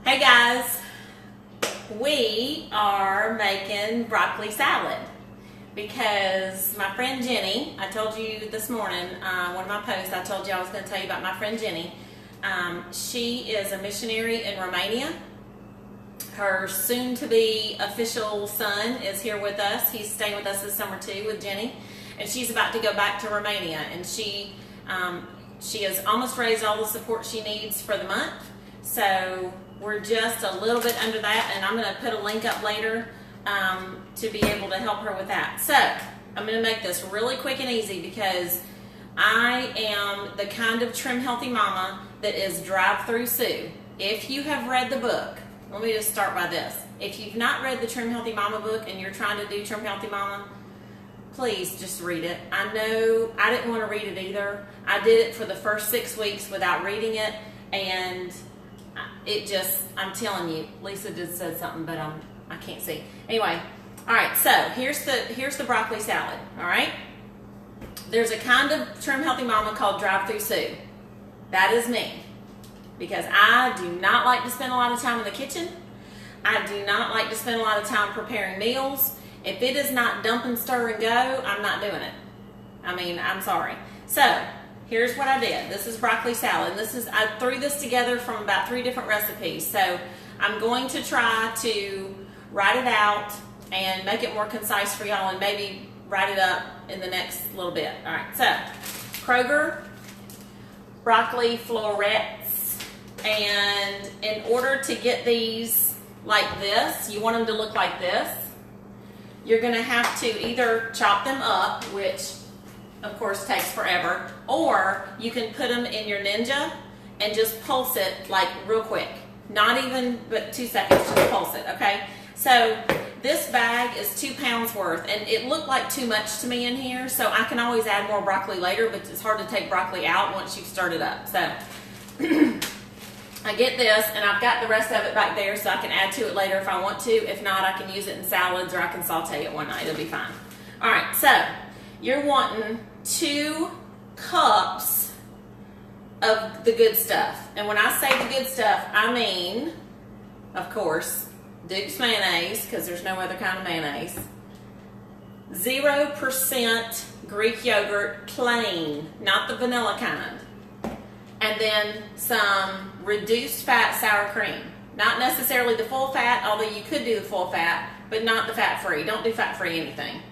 Hey guys, we are making broccoli salad because my friend Jenny, I told you this morning, one of my posts, I told you I was going to tell you about my friend Jenny. She is a missionary in Romania. Her soon-to-be official son is here with us. He's staying with us this summer too with Jenny, and she's about to go back to Romania, and she has almost raised all the support she needs for the month. So we're just a little bit under that, and I'm going to put a link up later to be able to help her with that. So I'm going to make this really quick and easy because I am the kind of trim healthy mama that is drive-through Sue. If you have read the book, let me just start by this. If you've not read the Trim Healthy Mama book and you're trying to do Trim Healthy Mama, please just read it. I know I didn't want to read it either. I did it for the first 6 weeks without reading it, and it just, I'm telling you, Lisa just said something, but I can't see. Anyway, all right, so here's the broccoli salad, all right? There's a kind of Trim Healthy Mama called Drive-Through Sue. That is me, because I do not like to spend a lot of time in the kitchen. I do not like to spend a lot of time preparing meals. If it is not dump and stir and go, I'm not doing it. I mean, I'm sorry. So here's what I did. This is broccoli salad. I threw this together from about 3 different recipes. So I'm going to try to write it out and make it more concise for y'all, and maybe write it up in the next little bit. All right, so Kroger broccoli florets, and in order to get these like this, you want them to look like this, you're going to have to either chop them up, which of course takes forever, or you can put them in your Ninja and just pulse it like real quick. Not even but 2 seconds, just pulse it, okay? So this bag is 2 pounds worth, and it looked like too much to me in here, so I can always add more broccoli later, but it's hard to take broccoli out once you've stirred it up. So I get this, and I've got the rest of it back there so I can add to it later if I want to. If not, I can use it in salads, or I can saute it one night. It'll be fine. All right, so you're wanting 2 cups of the good stuff. And when I say the good stuff, I mean, of course, Duke's mayonnaise, because there's no other kind of mayonnaise. 0% Greek yogurt, plain, not the vanilla kind. And then some reduced fat sour cream. Not necessarily the full fat, although you could do the full fat, but not the fat-free. Don't do fat-free anything.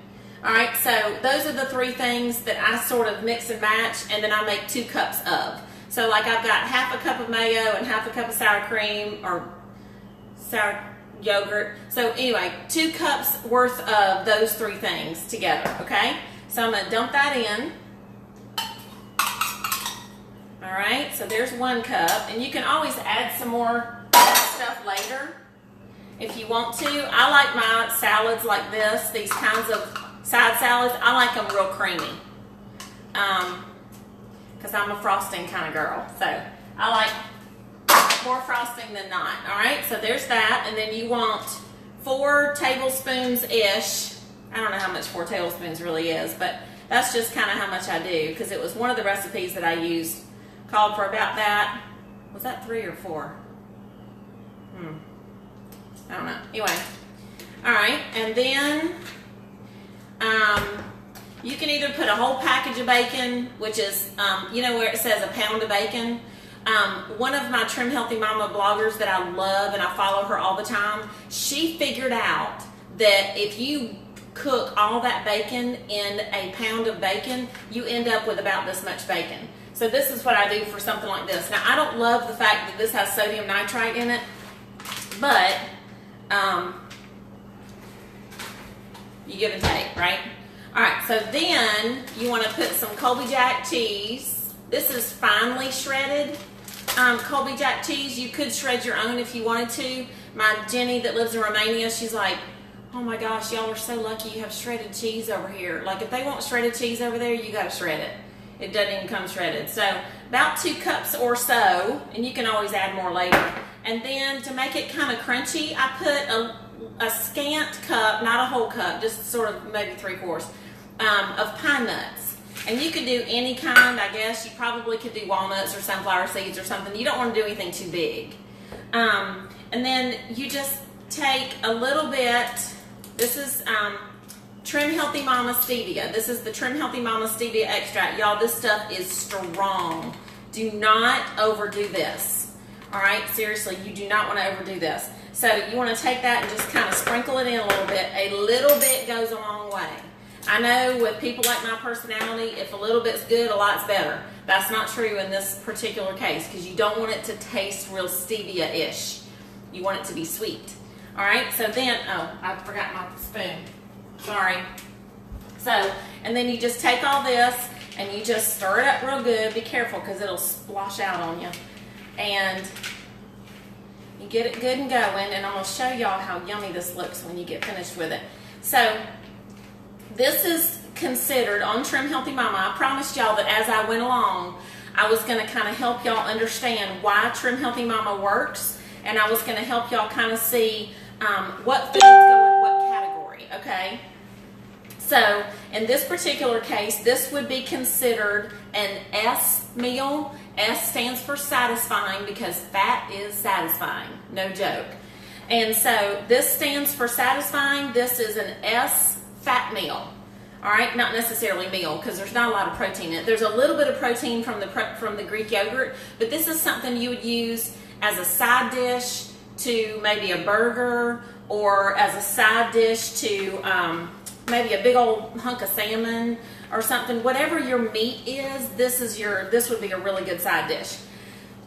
All right, so those are the 3 things that I sort of mix and match, and then I make 2 cups of. So like I've got half a cup of mayo and half a cup of sour cream, or sour yogurt. So anyway, 2 cups worth of those 3 things together, okay? So I'm gonna dump that in. All right, so there's 1 cup, and you can always add some more stuff later if you want to. I like my salads like this, these kinds of side salads. I like them real creamy because I'm a frosting kind of girl. So I like more frosting than not. All right, so there's that, and then you want 4 tablespoons-ish. I don't know how much 4 tablespoons really is, but that's just kind of how much I do, because it was one of the recipes that I used called for about that. Was that 3 or 4? I don't know. Anyway, all right, and then you can either put a whole package of bacon, which is, you know where it says a pound of bacon? One of my Trim Healthy Mama bloggers that I love, and I follow her all the time, she figured out that if you cook all that bacon in a pound of bacon, you end up with about this much bacon. So this is what I do for something like this. Now, I don't love the fact that this has sodium nitrite in it, but you give and take, right? All right, so then you want to put some Colby Jack cheese. This is finely shredded Colby Jack cheese. You could shred your own if you wanted to. My Jenny that lives in Romania, she's like, oh my gosh, y'all are so lucky you have shredded cheese over here. Like, if they want shredded cheese over there, you got to shred it. It doesn't even come shredded. So about 2 cups or so, and you can always add more later. And then to make it kind of crunchy, I put a scant cup, not a whole cup, just sort of maybe 3/4 of pine nuts. And you could do any kind, I guess. You probably could do walnuts or sunflower seeds or something. You don't want to do anything too big. And then you just take a little bit. This is Trim Healthy Mama Stevia. This is the Trim Healthy Mama Stevia extract. Y'all, this stuff is strong. Do not overdo this. All right, seriously, you do not want to overdo this. So you want to take that and just kind of sprinkle it in a little bit. A little bit goes a long way. I know with people like my personality, if a little bit's good, a lot's better. That's not true in this particular case because you don't want it to taste real stevia-ish. You want it to be sweet. All right, so then, oh, I forgot my spoon. Sorry. So, and then you just take all this and you just stir it up real good. Be careful because it'll splosh out on you. And you get it good and going, and I'm going to show y'all how yummy this looks when you get finished with it. So, this is considered on Trim Healthy Mama. I promised y'all that as I went along, I was going to kind of help y'all understand why Trim Healthy Mama works, and I was going to help y'all kind of see what foods go in what category, okay? So, in this particular case, this would be considered an S meal. S stands for satisfying because fat is satisfying, no joke. And so, this stands for satisfying. This is an S fat meal. All right, not necessarily meal because there's not a lot of protein in it. There's a little bit of protein from the Greek yogurt, but this is something you would use as a side dish to maybe a burger, or as a side dish to maybe a big old hunk of salmon or something. Whatever your meat is, this would be a really good side dish.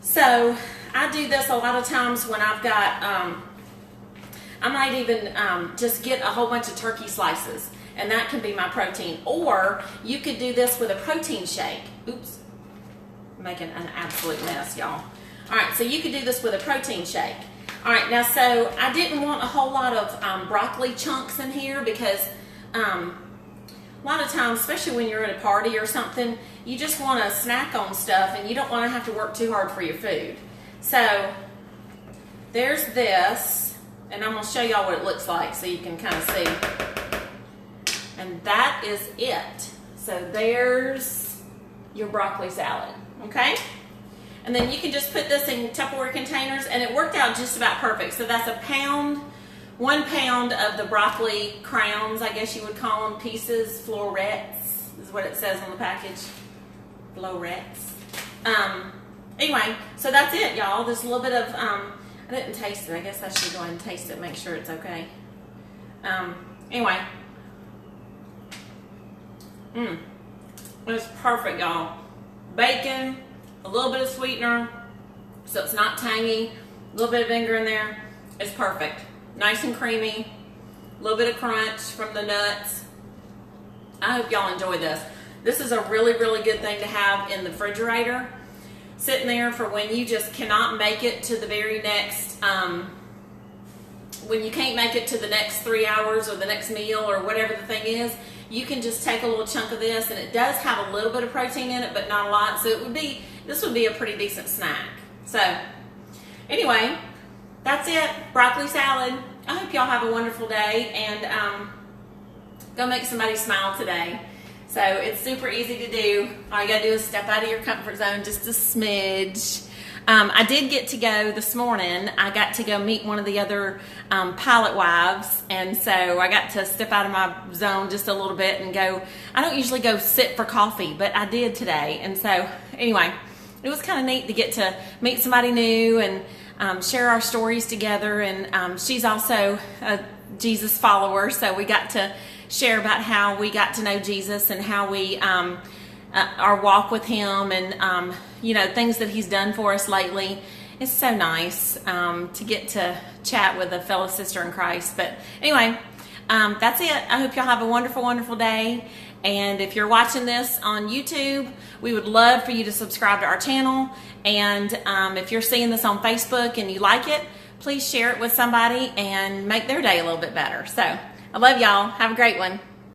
So I do this a lot of times when I've got I might even just get a whole bunch of turkey slices, and that can be my protein. Or you could do this with a protein shake. Oops, making an absolute mess, y'all. All right, so you could do this with a protein shake. All right, now, so I didn't want a whole lot of broccoli chunks in here because a lot of times, especially when you're at a party or something, you just want to snack on stuff and you don't want to have to work too hard for your food. So there's this, and I'm going to show y'all what it looks like so you can kind of see. And that is it. So there's your broccoli salad, okay? And then you can just put this in Tupperware containers, and it worked out just about perfect. So that's 1 pound of the broccoli crowns, I guess you would call them, pieces, florets, is what it says on the package, florets. Anyway, so that's it, y'all. There's a little bit of, I didn't taste it. I guess I should go ahead and taste it, make sure it's okay. Anyway. It's perfect, y'all. Bacon, a little bit of sweetener, so it's not tangy, a little bit of vinegar in there. It's perfect. Nice and creamy, a little bit of crunch from the nuts. I hope y'all enjoy this. This is a really, really good thing to have in the refrigerator, sitting there for when you just cannot make it to the very next, when you can't make it to the next 3 hours or the next meal or whatever the thing is. You can just take a little chunk of this, and it does have a little bit of protein in it, but not a lot. So this would be a pretty decent snack. So anyway, that's it. Broccoli salad. I hope y'all have a wonderful day, and go make somebody smile today. So it's super easy to do. All you gotta do is step out of your comfort zone just a smidge. I did get to go this morning. I got to go meet one of the other pilot wives, and so I got to step out of my zone just a little bit and go. I don't usually go sit for coffee, but I did today, and so anyway, it was kind of neat to get to meet somebody new and share our stories together. And she's also a Jesus follower, so we got to share about how we got to know Jesus and how we our walk with him, and you know, things that he's done for us lately. It's so nice to get to chat with a fellow sister in Christ. But anyway, that's it. I hope y'all have a wonderful, wonderful day. And if you're watching this on YouTube, we would love for you to subscribe to our channel. And if you're seeing this on Facebook and you like it, please share it with somebody and make their day a little bit better. So I love y'all. Have a great one.